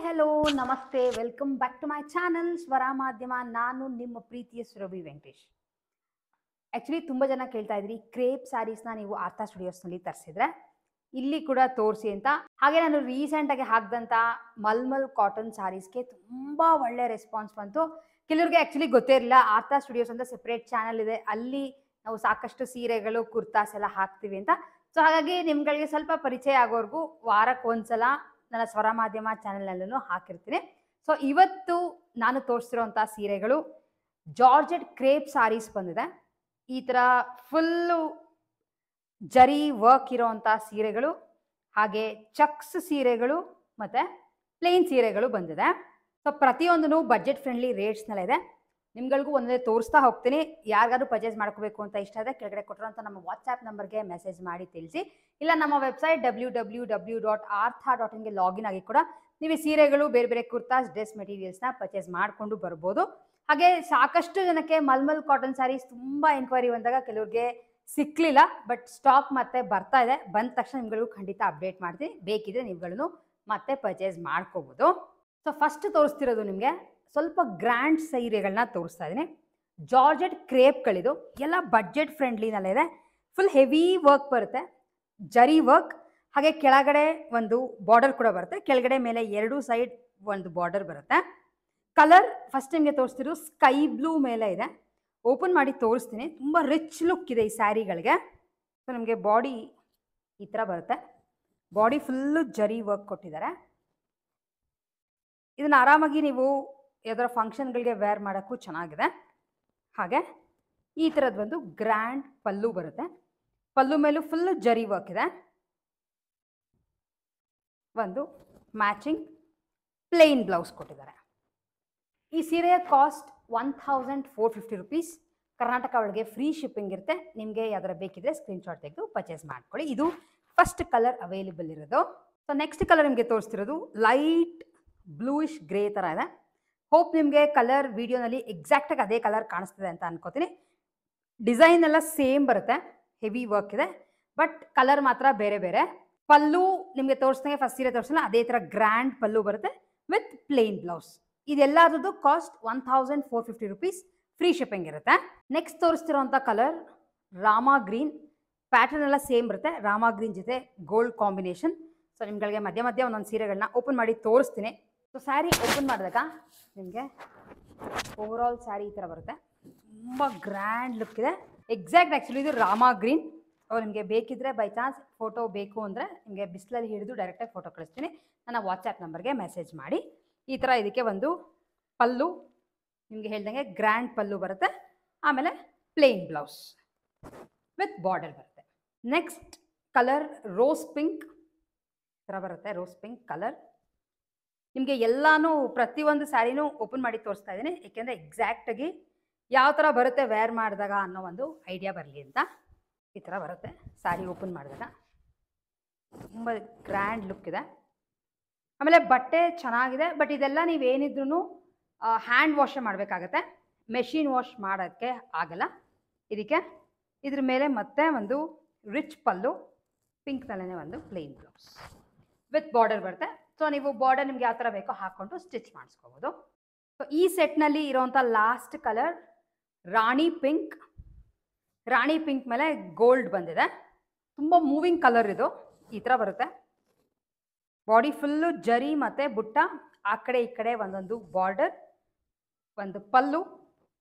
Hello ನಮಸ್ತೆ welcome back to my channel Swara Madhyama. ನಾನು ನಿಮ್ಮ ಪ್ರೀತಿಯ ಸುರಭಿ ವೆಂಕಟೇಶ್. ಆ್ಯಕ್ಚುಲಿ ತುಂಬ ಜನ ಕೇಳ್ತಾ ಇದ್ರಿ ಕ್ರೇಪ್ ಸ್ಯಾರೀಸ್ನ ನೀವು ಆರ್ತಾ ಸ್ಟುಡಿಯೋಸ್ನಲ್ಲಿ ತರಿಸಿದ್ರೆ ಇಲ್ಲಿ ಕೂಡ ತೋರಿಸಿ ಅಂತ. ಹಾಗೆ ನಾನು ರೀಸೆಂಟಾಗಿ ಹಾಕಿದಂಥ ಮಲ್ಮಲ್ ಕಾಟನ್ ಸ್ಯಾರೀಸ್ಗೆ ತುಂಬ ಒಳ್ಳೆ ರೆಸ್ಪಾನ್ಸ್ ಬಂತು. ಕೆಲವ್ರಿಗೆ ಆ್ಯಕ್ಚುಲಿ ಗೊತ್ತೇ ಇರಲಿಲ್ಲ ಆರ್ತಾ ಸ್ಟುಡಿಯೋಸ್ ಅಂತ ಸೆಪ್ರೇಟ್ ಚಾನಲ್ ಇದೆ, ಅಲ್ಲಿ ನಾವು ಸಾಕಷ್ಟು ಸೀರೆಗಳು ಕುರ್ತಾಸ್ ಎಲ್ಲ ಹಾಕ್ತೀವಿ ಅಂತ. ಸೊ ಹಾಗಾಗಿ ನಿಮ್ಗಳಿಗೆ ಸ್ವಲ್ಪ ಪರಿಚಯ ಆಗೋವರೆಗೂ ವಾರಕ್ಕೆ ಒಂದ್ಸಲ ನನ್ನ ಸ್ವರ ಮಾಧ್ಯಮ ಚಾನೆಲ್ನಲ್ಲೂ ಹಾಕಿರ್ತೀನಿ. ಸೊ ಇವತ್ತು ನಾನು ತೋರಿಸ್ತಿರೋಂಥ ಸೀರೆಗಳು ಜಾರ್ಜೆಟ್ ಕ್ರೇಪ್ ಸಾರೀಸ್ ಬಂದಿದೆ. ಈ ಥರ ಫುಲ್ಲು ಜರಿ ವರ್ಕ್ ಇರೋವಂಥ ಸೀರೆಗಳು, ಹಾಗೆ ಚಕ್ಸ್ ಸೀರೆಗಳು ಮತ್ತು ಪ್ಲೇನ್ ಸೀರೆಗಳು ಬಂದಿದೆ. ಸೊ ಪ್ರತಿಯೊಂದೂ ಬಜೆಟ್ ಫ್ರೆಂಡ್ಲಿ ರೇಟ್ಸ್ನಲ್ಲಿದೆ. ನಿಮ್ಗಳಿಗೂ ಒಂದೇ ತೋರಿಸ್ತಾ ಹೋಗ್ತೀನಿ. ಯಾರಿಗಾದ್ರೂ ಪರ್ಚೇಸ್ ಮಾಡ್ಕೋಬೇಕು ಅಂತ ಇಷ್ಟ ಇದೆ ಕೆಳಗಡೆ ಕೊಟ್ಟಿರೋಂಥ ನಮ್ಮ ವಾಟ್ಸ್ಆ್ಯಪ್ ನಂಬರ್ಗೆ ಮೆಸೇಜ್ ಮಾಡಿ ತಿಳಿಸಿ. ಇಲ್ಲ ನಮ್ಮ ವೆಬ್ಸೈಟ್ www.artha.in ಲಾಗಿನ್ ಆಗಿ ಕೂಡ ನೀವು ಈ ಸೀರೆಗಳು, ಬೇರೆ ಬೇರೆ ಕುರ್ತಾಸ್, ಡ್ರೆಸ್ ಮೆಟೀರಿಯಲ್ಸ್ನ ಪರ್ಚೇಸ್ ಮಾಡಿಕೊಂಡು ಬರ್ಬೋದು. ಹಾಗೆ ಸಾಕಷ್ಟು ಜನಕ್ಕೆ ಮಲ್ಮಲ್ ಕಾಟನ್ ಸ್ಯಾರೀಸ್ ತುಂಬ ಎನ್ಕ್ವೈರಿ ಬಂದಾಗ ಕೆಲವ್ರಿಗೆ ಸಿಕ್ಕಲಿಲ್ಲ, ಬಟ್ ಸ್ಟಾಕ್ ಮತ್ತೆ ಬರ್ತಾ ಇದೆ. ಬಂದ ತಕ್ಷಣ ನಿಮ್ಗಳಿಗೂ ಖಂಡಿತ ಅಪ್ಡೇಟ್ ಮಾಡ್ತೀನಿ. ಬೇಕಿದ್ರೆ ನೀವುಗಳನ್ನು ಮತ್ತೆ ಪರ್ಚೇಸ್ ಮಾಡ್ಕೋಬೋದು. ಸೊ ಫಸ್ಟ್ ತೋರಿಸ್ತಿರೋದು ನಿಮಗೆ ಸ್ವಲ್ಪ ಗ್ರ್ಯಾಂಡ್ ಸೀರೆಗಳನ್ನ ತೋರಿಸ್ತಾ ಇದ್ದೀನಿ. ಜಾರ್ಜೆಟ್ ಕ್ರೇಪ್ಗಳಿದು ಎಲ್ಲ ಬಡ್ಜೆಟ್ ಫ್ರೆಂಡ್ಲಿನಲ್ಲೇ ಇದೆ. ಫುಲ್ ಹೆವಿ ವರ್ಕ್ ಬರುತ್ತೆ, ಜರಿ ವರ್ಕ್. ಹಾಗೆ ಕೆಳಗಡೆ ಒಂದು ಬಾರ್ಡರ್ ಕೂಡ ಬರುತ್ತೆ, ಕೆಳಗಡೆ ಮೇಲೆ ಎರಡು ಸೈಡ್ ಒಂದು ಬಾರ್ಡರ್ ಬರುತ್ತೆ. ಕಲರ್ ಫಸ್ಟ್ ನಿಮಗೆ ತೋರಿಸ್ತಿರೋ ಸ್ಕೈ ಬ್ಲೂ ಮೇಲೆ ಇದೆ. ಓಪನ್ ಮಾಡಿ ತೋರಿಸ್ತೀನಿ. ತುಂಬ ರಿಚ್ ಲುಕ್ ಇದೆ ಈ ಸ್ಯಾರಿಗಳಿಗೆ. ಸೊ ನಿಮಗೆ ಬಾಡಿ ಈ ಥರ ಬರುತ್ತೆ. ಬಾಡಿ ಫುಲ್ಲು ಜರಿ ವರ್ಕ್ ಕೊಟ್ಟಿದ್ದಾರೆ. ಇದನ್ನು ಆರಾಮಾಗಿ ನೀವು ಯಾವ್ದಾರ ಫಂಕ್ಷನ್ಗಳಿಗೆ ವೇರ್ ಮಾಡೋಕ್ಕೂ ಚೆನ್ನಾಗಿದೆ. ಹಾಗೆ ಈ ಥರದ್ದು ಒಂದು ಗ್ರ್ಯಾಂಡ್ ಪಲ್ಲು ಬರುತ್ತೆ. ಪಲ್ಲು ಮೇಲೂ ಫುಲ್ಲು ಜರಿ ವರ್ಕ್ ಇದೆ. ಒಂದು ಮ್ಯಾಚಿಂಗ್ ಪ್ಲೇನ್ ಬ್ಲೌಸ್ ಕೊಟ್ಟಿದ್ದಾರೆ. ಈ ಸೀರೆಯ ಕಾಸ್ಟ್ 1450 ರುಪೀಸ್. ಕರ್ನಾಟಕ ಒಳಗೆ ಫ್ರೀ ಶಿಪ್ಪಿಂಗ್ ಇರುತ್ತೆ. ನಿಮಗೆ ಯಾವ್ದಾರ ಬೇಕಿದ್ರೆ ಸ್ಕ್ರೀನ್ಶಾಟ್ ತೆಗೆದು ಪರ್ಚೇಸ್ ಮಾಡ್ಕೊಳ್ಳಿ. ಇದು ಫಸ್ಟ್ ಕಲರ್ ಅವೈಲೇಬಲ್ ಇರೋದು. ಸೊ ನೆಕ್ಸ್ಟ್ ಕಲರ್ ನಿಮಗೆ ತೋರಿಸ್ತಿರೋದು ಲೈಟ್ ಬ್ಲೂಯಿಶ್ ಗ್ರೇ ಥರ ಇದೆ. ಹೋಪ್ ನಿಮಗೆ ಕಲರ್ ವಿಡಿಯೋನಲ್ಲಿ ಎಕ್ಸಾಕ್ಟಾಗಿ ಅದೇ ಕಲರ್ ಕಾಣಿಸ್ತಿದೆ ಅಂತ ಅನ್ಕೋತೀನಿ. ಡಿಸೈನ್ ಎಲ್ಲ ಸೇಮ್ ಬರುತ್ತೆ, ಹೆವಿ ವರ್ಕ್ ಇದೆ, ಬಟ್ ಕಲರ್ ಮಾತ್ರ ಬೇರೆ ಬೇರೆ. ಪಲ್ಲು ನಿಮಗೆ ತೋರಿಸ್ದಂಗೆ ಫಸ್ಟ್ ಸೀರೆ ತೋರಿಸಲ್ಲ, ಅದೇ ಥರ ಗ್ರ್ಯಾಂಡ್ ಪಲ್ಲು ಬರುತ್ತೆ ವಿತ್ ಪ್ಲೇನ್ ಬ್ಲೌಸ್. ಇದೆಲ್ಲದ್ರದ್ದು ಕಾಸ್ಟ್ 1450 ರುಪೀಸ್. ಫ್ರೀ ಶಿಪ್ಪಿಂಗ್ ಇರುತ್ತೆ. ನೆಕ್ಸ್ಟ್ ತೋರಿಸ್ತಿರೋಂಥ ಕಲರ್ ರಾಮಾ ಗ್ರೀನ್. ಪ್ಯಾಟರ್ನ್ ಎಲ್ಲ ಸೇಮ್ ಬರುತ್ತೆ, ರಾಮಾ ಗ್ರೀನ್ ಜೊತೆ ಗೋಲ್ಡ್ ಕಾಂಬಿನೇಷನ್. ಸೊ ನಿಮ್ಗಳಿಗೆ ಮಧ್ಯ ಮಧ್ಯ ಒಂದೊಂದು ಸೀರೆಗಳನ್ನ ಓಪನ್ ಮಾಡಿ ತೋರಿಸ್ತೀನಿ. ಸೊ ಸ್ಯಾರಿ ಓಪನ್ ಮಾಡಿದಾಗ ನಿಮಗೆ ಓವರಾಲ್ ಸ್ಯಾರಿ ಈ ಥರ ಬರುತ್ತೆ. ತುಂಬ ಗ್ರ್ಯಾಂಡ್ ಲುಕ್ ಇದೆ. ಎಕ್ಸಾಕ್ಟ್ ಆ್ಯಕ್ಚುಲಿ ಇದು ರಾಮಾ ಗ್ರೀನ್. ನಿಮಗೆ ಬೇಕಿದ್ರೆ ಬೈ ಚಾನ್ಸ್ ಫೋಟೋ ಬೇಕು ಅಂದರೆ ನಿಮಗೆ ಬಿಸಿಲಲ್ಲಿ ಹಿಡಿದು ಡೈರೆಕ್ಟಾಗಿ ಫೋಟೋ ಕಳಿಸ್ತೀನಿ. ನನ್ನ ವಾಟ್ಸ್ಆ್ಯಪ್ ನಂಬರ್ಗೆ ಮೆಸೇಜ್ ಮಾಡಿ. ಈ ಥರ ಇದಕ್ಕೆ ಒಂದು ಪಲ್ಲು ನಿಮಗೆ ಹೇಳ್ದಂಗೆ ಗ್ರ್ಯಾಂಡ್ ಪಲ್ಲು ಬರುತ್ತೆ. ಆಮೇಲೆ ಪ್ಲೇನ್ ಬ್ಲೌಸ್ ವಿತ್ ಬಾರ್ಡರ್ ಬರುತ್ತೆ. ನೆಕ್ಸ್ಟ್ ಕಲರ್ ರೋಸ್ ಪಿಂಕ್ ಥರ ಬರುತ್ತೆ. ರೋಸ್ ಪಿಂಕ್ ಕಲರ್ ನಿಮಗೆ ಎಲ್ಲನೂ ಪ್ರತಿಯೊಂದು ಸ್ಯಾರಿನೂ ಓಪನ್ ಮಾಡಿ ತೋರಿಸ್ತಾ ಇದ್ದೀನಿ, ಏಕೆಂದರೆ ಎಕ್ಸಾಕ್ಟಾಗಿ ಯಾವ ಥರ ಬರುತ್ತೆ ವೇರ್ ಮಾಡಿದಾಗ ಅನ್ನೋ ಒಂದು ಐಡಿಯಾ ಬರಲಿ ಅಂತ. ಈ ಥರ ಬರುತ್ತೆ ಸ್ಯಾರಿ ಓಪನ್ ಮಾಡಿದಾಗ. ತುಂಬ ಗ್ರ್ಯಾಂಡ್ ಲುಕ್ ಇದೆ. ಆಮೇಲೆ ಬಟ್ಟೆ ಚೆನ್ನಾಗಿದೆ, ಬಟ್ ಇದೆಲ್ಲ ನೀವೇನಿದ್ರೂ ಹ್ಯಾಂಡ್ ವಾಶೇ ಮಾಡಬೇಕಾಗತ್ತೆ, ಮೆಷಿನ್ ವಾಶ್ ಮಾಡೋಕ್ಕೆ ಆಗಲ್ಲ. ಇದಕ್ಕೆ ಇದ್ರ ಮೇಲೆ ಮತ್ತೆ ಒಂದು ರಿಚ್ ಪಲ್ಲು, ಪಿಂಕ್ನಲ್ಲೇ ಒಂದು ಪ್ಲೇನ್ ಬ್ಲೌಸ್ ವಿತ್ ಬಾರ್ಡರ್ ಬರುತ್ತೆ. ಸೊ ನೀವು ಬಾರ್ಡರ್ ನಿಮ್ಗೆ ಯಾವ ಥರ ಬೇಕೋ ಹಾಕ್ಕೊಂಡು ಸ್ಟಿಚ್ ಮಾಡಿಸ್ಕೋಬೋದು. ಸೊ ಈ ಸೆಟ್ನಲ್ಲಿ ಇರೋವಂಥ ಲಾಸ್ಟ್ ಕಲರ್ ರಾಣಿ ಪಿಂಕ್. ರಾಣಿ ಪಿಂಕ್ ಮೇಲೆ ಗೋಲ್ಡ್ ಬಂದಿದೆ. ತುಂಬ ಮೂವಿಂಗ್ ಕಲರ್ ಇದು. ಈ ಥರ ಬರುತ್ತೆ. ಬಾಡಿ ಫುಲ್ಲು ಜರಿ ಮತ್ತು ಬುಟ್ಟ, ಆ ಕಡೆ ಈ ಕಡೆ ಒಂದೊಂದು ಬಾರ್ಡರ್, ಒಂದು ಪಲ್ಲು,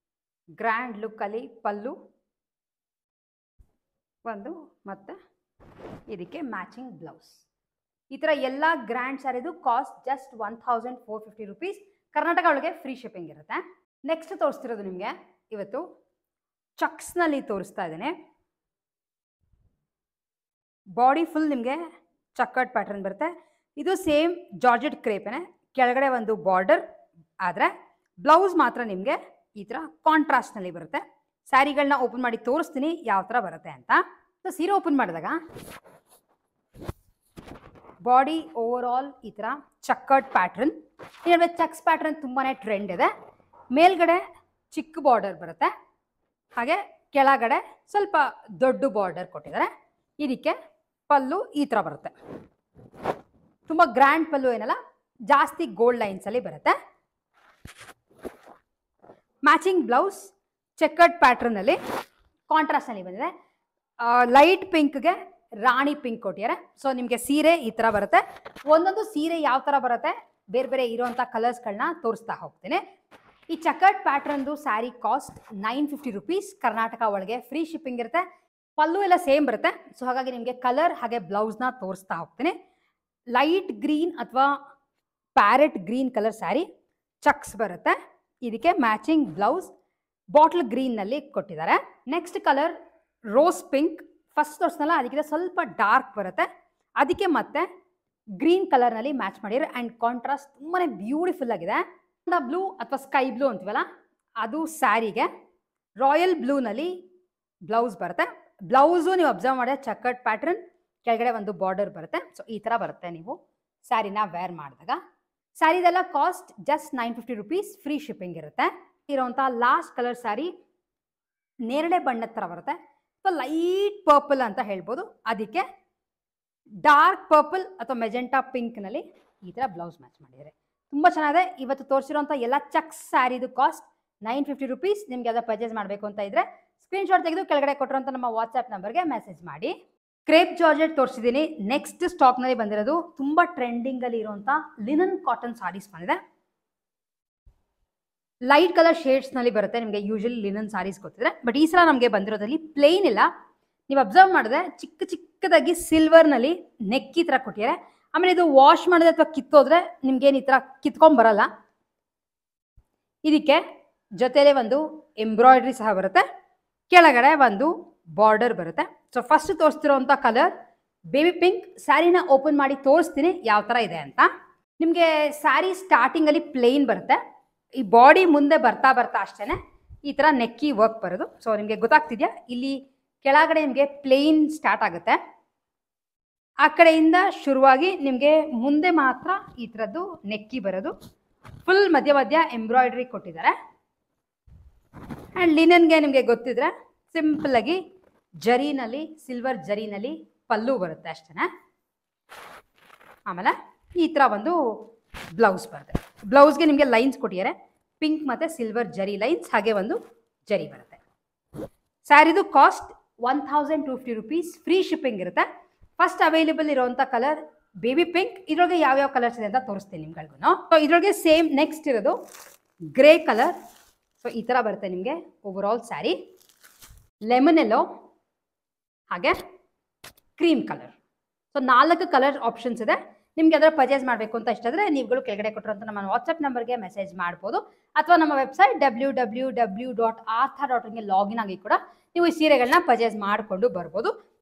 ಗ್ರ್ಯಾಂಡ್ ಲುಕ್ಕಲ್ಲಿ ಪಲ್ಲು ಒಂದು, ಮತ್ತು ಇದಕ್ಕೆ ಮ್ಯಾಚಿಂಗ್ ಬ್ಲೌಸ್. ಈ ಥರ ಎಲ್ಲ ಗ್ರ್ಯಾಂಡ್ ಸ್ಯಾರಿದು ಕಾಸ್ಟ್ ಜಸ್ಟ್ 1450 ರುಪೀಸ್. ಕರ್ನಾಟಕ ಒಳಗೆ ಫ್ರೀ ಶಿಪ್ಪಿಂಗ್ ಇರುತ್ತೆ. ನೆಕ್ಸ್ಟ್ ತೋರಿಸ್ತಿರೋದು ನಿಮಗೆ ಇವತ್ತು ಚಕ್ಸ್ನಲ್ಲಿ ತೋರಿಸ್ತಾ ಇದ್ದೇನೆ. ಬಾಡಿ ಫುಲ್ ನಿಮಗೆ ಚಕ್ಕರ್ಡ್ ಪ್ಯಾಟರ್ನ್ ಬರುತ್ತೆ. ಇದು ಸೇಮ್ ಜಾರ್ಜೆಟ್ ಕ್ರೇಪೇನೆ, ಕೆಳಗಡೆ ಒಂದು ಬಾರ್ಡರ್, ಆದರೆ ಬ್ಲೌಸ್ ಮಾತ್ರ ನಿಮಗೆ ಈ ಥರ ಕಾಂಟ್ರಾಸ್ಟ್ನಲ್ಲಿ ಬರುತ್ತೆ. ಸ್ಯಾರಿಗಳನ್ನ ಓಪನ್ ಮಾಡಿ ತೋರಿಸ್ತೀನಿ ಯಾವ ಥರ ಬರುತ್ತೆ ಅಂತ. ಸೊ ಸೀರೆ ಓಪನ್ ಮಾಡಿದಾಗ ಬಾಡಿ ಓವರಾಲ್ ಈ ಥರ ಚಕ್ಕರ್ಡ್ ಪ್ಯಾಟ್ರನ್. ಇನ್ನೊಂದು ಚಕ್ಸ್ ಪ್ಯಾಟ್ರನ್ ತುಂಬಾ ಟ್ರೆಂಡ್ ಇದೆ. ಮೇಲ್ಗಡೆ ಚಿಕ್ಕ ಬಾರ್ಡರ್ ಬರುತ್ತೆ, ಹಾಗೆ ಕೆಳಗಡೆ ಸ್ವಲ್ಪ ದೊಡ್ಡ ಬಾರ್ಡರ್ ಕೊಟ್ಟಿದ್ದಾರೆ. ಇದಕ್ಕೆ ಪಲ್ಲು ಈ ಥರ ಬರುತ್ತೆ. ತುಂಬ ಗ್ರ್ಯಾಂಡ್ ಪಲ್ಲು ಏನಲ್ಲ, ಜಾಸ್ತಿ ಗೋಲ್ಡ್ ಲೈನ್ಸಲ್ಲಿ ಬರುತ್ತೆ. ಮ್ಯಾಚಿಂಗ್ ಬ್ಲೌಸ್ ಚೆಕರ್ಡ್ ಪ್ಯಾಟ್ರನಲ್ಲಿ ಕಾಂಟ್ರಾಸ್ಟ್ನಲ್ಲಿ ಬಂದಿದೆ. ಲೈಟ್ ಪಿಂಕ್ಗೆ ರಾಣಿ ಪಿಂಕ್ ಕೊಟ್ಟಿದ್ದಾರೆ. ಸೊ ನಿಮಗೆ ಸೀರೆ ಈ ಥರ ಬರುತ್ತೆ. ಒಂದೊಂದು ಸೀರೆ ಯಾವ ಥರ ಬರುತ್ತೆ ಬೇರೆ ಬೇರೆ ಇರೋವಂಥ ಕಲರ್ಸ್ಗಳನ್ನ ತೋರಿಸ್ತಾ ಹೋಗ್ತೀನಿ. ಈ ಚೆಕರ್ಡ್ ಪ್ಯಾಟ್ರನ್ದು ಸ್ಯಾರಿ ಕಾಸ್ಟ್ 950 rupees. ಕರ್ನಾಟಕ ಒಳಗೆ ಫ್ರೀ ಶಿಪ್ಪಿಂಗ್ ಇರುತ್ತೆ. ಪಲ್ಲು ಎಲ್ಲ ಸೇಮ್ ಬರುತ್ತೆ. ಸೊ ಹಾಗಾಗಿ ನಿಮಗೆ ಕಲರ್ ಹಾಗೆ ಬ್ಲೌಸ್ನ ತೋರಿಸ್ತಾ ಹೋಗ್ತೀನಿ. ಲೈಟ್ ಗ್ರೀನ್ ಅಥವಾ parrot green colour saree, checks ಬರುತ್ತೆ. ಇದಕ್ಕೆ ಮ್ಯಾಚಿಂಗ್ ಬ್ಲೌಸ್ ಬಾಟ್ಲ್ ಗ್ರೀನ್ನಲ್ಲಿ ಕೊಟ್ಟಿದ್ದಾರೆ. Next colour rose pink. First ತೋರಿಸ್ನಲ್ಲ ಅದಕ್ಕಿಂತ ಸ್ವಲ್ಪ ಡಾರ್ಕ್ ಬರುತ್ತೆ. ಅದಕ್ಕೆ ಮತ್ತೆ ಗ್ರೀನ್ ಕಲರ್ನಲ್ಲಿ ಮ್ಯಾಚ್ ಮಾಡಿರೋ ಆ್ಯಂಡ್ ಕಾಂಟ್ರಾಸ್ಟ್ ತುಂಬಾ ಬ್ಯೂಟಿಫುಲ್ ಆಗಿದೆ. ಬ್ಲೂ ಅಥವಾ ಸ್ಕೈ ಬ್ಲೂ ಅಂತೀವಲ್ಲ ಅದು ಸ್ಯಾರಿಗೆ. ರಾಯಲ್ ಬ್ಲೂನಲ್ಲಿ ಬ್ಲೌಸ್ ಬರುತ್ತೆ. ಬ್ಲೌಸು ನೀವು ಅಬ್ಸರ್ವ್ ಮಾಡಿದ್ರೆ ಚೆಕರ್ಡ್ ಪ್ಯಾಟ್ರನ್, ಕೆಳಗಡೆ ಒಂದು ಬಾರ್ಡರ್ ಬರುತ್ತೆ. ಸೊ ಈ ಥರ ಬರುತ್ತೆ ನೀವು ಸ್ಯಾರಿನ ವೇರ್ ಮಾಡಿದಾಗ. ಸ್ಯಾರಿದೆಲ್ಲ cost just 950 rupees. Free shipping ಇರುತ್ತೆ. ಇರೋವಂಥ ಲಾಸ್ಟ್ ಕಲರ್ ಸ್ಯಾರಿ ನೇರಳೆ ಬಣ್ಣದ ಥರ ಬರುತ್ತೆ. ಸೊ ಲೈಟ್ ಪರ್ಪಲ್ ಅಂತ ಹೇಳ್ಬೋದು. ಅದಕ್ಕೆ ಡಾರ್ಕ್ ಪರ್ಪಲ್ ಅಥವಾ ಮೆಜೆಂಟಾ ಪಿಂಕ್ನಲ್ಲಿ ಈ ಥರ ಬ್ಲೌಸ್ ಮ್ಯಾಚ್ ಮಾಡಿದ್ದಾರೆ. ತುಂಬ ಚೆನ್ನಾಗಿದೆ. ಇವತ್ತು ತೋರಿಸಿರೋಂಥ ಎಲ್ಲ ಚಕ್ಸ್ ಸ್ಯಾರಿದು ಕಾಸ್ಟ್ 950 rupees. ನಿಮ್ಗೆ ಯಾವ್ದು ಪರ್ಚೇಸ್ ಮಾಡಬೇಕು ಅಂತ ಇದ್ದರೆ ಸ್ಕ್ರೀನ್ಶಾಟ್ ತೆಗೆದು ಕೆಳಗಡೆ ಕೊಟ್ಟಿರೋಂಥ ನಮ್ಮ ವಾಟ್ಸ್ಆ್ಯಪ್ ನಂಬರ್ಗೆ ಮೆಸೇಜ್ ಮಾಡಿ. ಕ್ರೇಪ್ ಜಾರ್ಜೆಟ್ ತೋರಿಸಿದ್ದೀನಿ. ನೆಕ್ಸ್ಟ್ ಸ್ಟಾಕ್ನಲ್ಲಿ ಬಂದಿರೋದು ತುಂಬ ಟ್ರೆಂಡಿಂಗಲ್ಲಿ ಇರುವಂಥ ಲಿನನ್ ಕಾಟನ್ ಸಾರೀಸ್ ಬಂದಿದೆ. ಲೈಟ್ ಕಲರ್ ಶೇಡ್ಸ್ನಲ್ಲಿ ಬರುತ್ತೆ. ನಿಮಗೆ ಯೂಶಲಿ ಲಿನನ್ ಸಾರೀಸ್ ಗೊತ್ತಿದ್ರೆ, ಬಟ್ ಈ ಸಲ ನಮಗೆ ಬಂದಿರೋದ್ರಲ್ಲಿ ಪ್ಲೇನ್ ಇಲ್ಲ. ನೀವು ಅಬ್ಸರ್ವ್ ಮಾಡಿದ್ರೆ ಚಿಕ್ಕ ಚಿಕ್ಕದಾಗಿ ಸಿಲ್ವರ್ನಲ್ಲಿ ನೆಕ್ಕಿ ಥರ ಕೊಟ್ಟಿದ್ದಾರೆ. ಆಮೇಲೆ ಇದು ವಾಶ್ ಮಾಡಿದ್ರೆ ಅಥವಾ ಕಿತ್ತೋದ್ರೆ ನಿಮ್ಗೇನು ಈ ಥರ ಕಿತ್ಕೊಂಬರಲ್ಲ. ಇದಕ್ಕೆ ಜೊತೆಲೇ ಒಂದು ಎಂಬ್ರಾಯ್ಡ್ರಿ ಸಹ ಬರುತ್ತೆ. ಕೆಳಗಡೆ ಒಂದು ಬಾರ್ಡರ್ ಬರುತ್ತೆ. ಸೊ ಫಸ್ಟ್ ತೋರಿಸ್ತಿರೋಂಥ ಕಲರ್ ಬೇಬಿ ಪಿಂಕ್. ಸ್ಯಾರಿನ ಓಪನ್ ಮಾಡಿ ತೋರಿಸ್ತೀನಿ ಯಾವ ಥರ ಇದೆ ಅಂತ. ನಿಮಗೆ ಸ್ಯಾರಿ ಸ್ಟಾರ್ಟಿಂಗಲ್ಲಿ ಪ್ಲೇನ್ ಬರುತ್ತೆ. ಈ ಬಾಡಿ ಮುಂದೆ ಬರ್ತಾ ಬರ್ತಾ ಅಷ್ಟೇ ಈ ಥರ ನೆಕ್ಕಿ ವರ್ಕ್ ಬರೋದು. ಸೊ ನಿಮಗೆ ಗೊತ್ತಾಗ್ತಿದೆಯಾ, ಇಲ್ಲಿ ಕೆಳಗಡೆ ನಿಮಗೆ ಪ್ಲೇನ್ ಸ್ಟಾರ್ಟ್ ಆಗುತ್ತೆ. ಆ ಕಡೆಯಿಂದ ಶುರುವಾಗಿ ನಿಮಗೆ ಮುಂದೆ ಮಾತ್ರ ಈ ಥರದ್ದು ನೆಕ್ಕಿ ಬರೋದು. ಫುಲ್ ಮಧ್ಯ ಮಧ್ಯ ಎಂಬ್ರಾಯ್ಡ್ರಿ ಕೊಟ್ಟಿದ್ದಾರೆ. ಆ್ಯಂಡ್ ಲಿನನ್ಗೆ ನಿಮಗೆ ಗೊತ್ತಿದ್ರೆ ಸಿಂಪಲ್ಲಾಗಿ ಜರಿನಲ್ಲಿ, ಸಿಲ್ವರ್ ಜರಿನಲ್ಲಿ ಪಲ್ಲು ಬರುತ್ತೆ ಅಷ್ಟೇ. ಆಮೇಲೆ ಈ ಥರ ಒಂದು ಬ್ಲೌಸ್ ಬರುತ್ತೆ. ಬ್ಲೌಸ್ಗೆ ನಿಮಗೆ ಲೈನ್ಸ್ ಕೊಟ್ಟಿದ್ದಾರೆ. ಪಿಂಕ್ ಮತ್ತು ಸಿಲ್ವರ್ ಜರಿ ಲೈನ್ಸ್, ಹಾಗೆ ಒಂದು ಜರಿ ಬರುತ್ತೆ. ಸ್ಯಾರಿದು ಕಾಸ್ಟ್ 1250 rupees. ಫ್ರೀ ಶಿಪ್ಪಿಂಗ್ ಇರುತ್ತೆ. ಫಸ್ಟ್ ಅವೈಲೇಬಲ್ ಇರೋವಂಥ ಕಲರ್ ಬೇಬಿ ಪಿಂಕ್. ಇದರೊಳಗೆ ಯಾವ್ಯಾವ ಕಲರ್ಸ್ ಇದೆ ಅಂತ ತೋರಿಸ್ತೀನಿ ನಿಮ್ಗಳಿಗೂ. ಸೊ ಇದರೊಳಗೆ ಸೇಮ್ ನೆಕ್ಸ್ಟ್ ಇರೋದು ಗ್ರೇ ಕಲರ್. ಸೊ ಈ ಥರ ಬರುತ್ತೆ ನಿಮಗೆ over all saree. Lemon yellow ಹಾಗೆ cream colour. So 4 colour options ಇದೆ. ನಿಮ್ಗೆ ಅದರ ಪರ್ಚೇಸ್ ಮಾಡಬೇಕು ಅಂತ ಇಷ್ಟಾದರೆ ನೀವುಗಳು ಕೆಳಗಡೆ ಕೊಟ್ಟಿರೋಂಥ ನಮ್ಮ ವಾಟ್ಸಪ್ ನಂಬರ್ಗೆ ಮೆಸೇಜ್ ಮಾಡ್ಬೋದು. ಅಥವಾ ನಮ್ಮ ವೆಬ್ಸೈಟ್ www.artha.in ಗೆ ಲಾಗಿನ್ ಆಗಿ ಕೂಡ ನೀವು ಈ ಸೀರೆಗಳನ್ನ ಪರ್ಚೇಸ್ ಮಾಡಿಕೊಂಡು ಬರ್ಬೋದು.